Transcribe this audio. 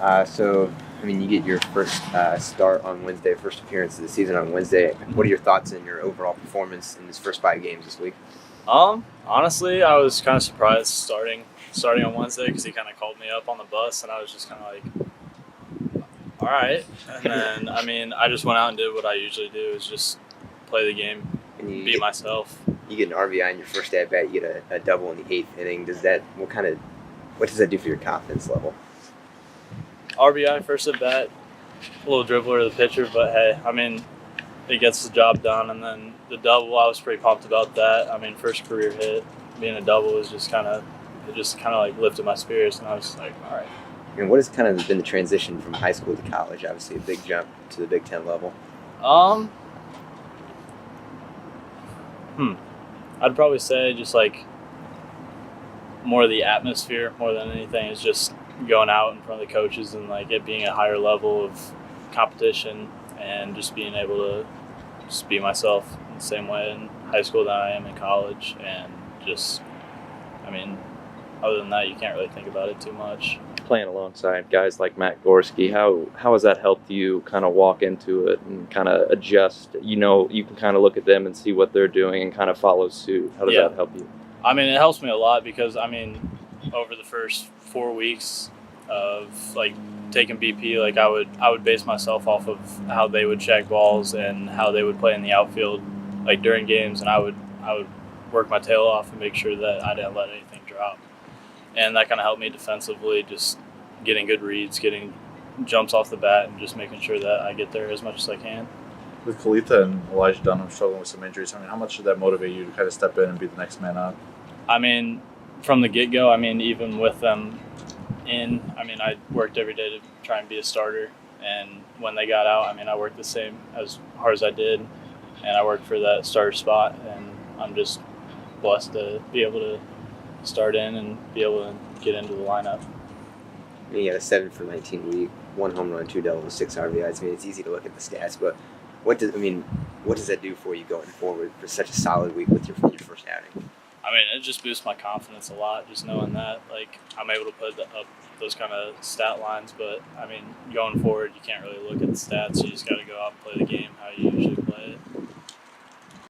You get your first start on Wednesday, first appearance of the season on Wednesday. What are your thoughts on your overall performance in these first 5 games this week? Honestly, I was kind of surprised starting on Wednesday because he kind of called me up on the bus, and I was just kind of like, all right. And then, I just went out and did what I usually do, is just play the game, be myself. You get an RBI in your first at-bat, you get a double in the 8th inning. What does that do for your confidence level? RBI first at bat, a little dribbler of the pitcher, but hey, it gets the job done. And then the double, I was pretty pumped about that. First career hit, being a double was just kind of lifted my spirits, and I was like, all right. And what has kind of been the transition from high school to college? Obviously, a big jump to the Big Ten level. I'd probably say just like more of the atmosphere more than anything is just going out in front of the coaches and like it being a higher level of competition and just being able to just be myself in the same way in high school that I am in college. And just, other than that, you can't really think about it too much. Playing alongside guys like Matt Gorski, how has that helped you kind of walk into it and kind of adjust? You can kind of look at them and see what they're doing and kind of follow suit. How does that help you? It helps me a lot because, over the first 4 weeks of like taking BP, like I would base myself off of how they would check balls and how they would play in the outfield, like during games, and I would work my tail off and make sure that I didn't let anything drop. And that kind of helped me defensively, just getting good reads, getting jumps off the bat, and just making sure that I get there as much as I can. With Kalita and Elijah Dunham struggling with some injuries, how much did that motivate you to kind of step in and be the next man up? From the get-go, even with them in, I worked every day to try and be a starter. And when they got out, I worked the same as hard as I did, and I worked for that starter spot. And I'm just blessed to be able to start in and be able to get into the lineup. You got a 7 for 19 week, 1 home run, 2 doubles, 6 RBIs. It's easy to look at the stats, but what does that do for you going forward for such a solid week with your first outing? It just boosts my confidence a lot, just knowing that I'm able to put up those kind of stat lines. But going forward, you can't really look at the stats. You just got to go out and play the game how you usually play it.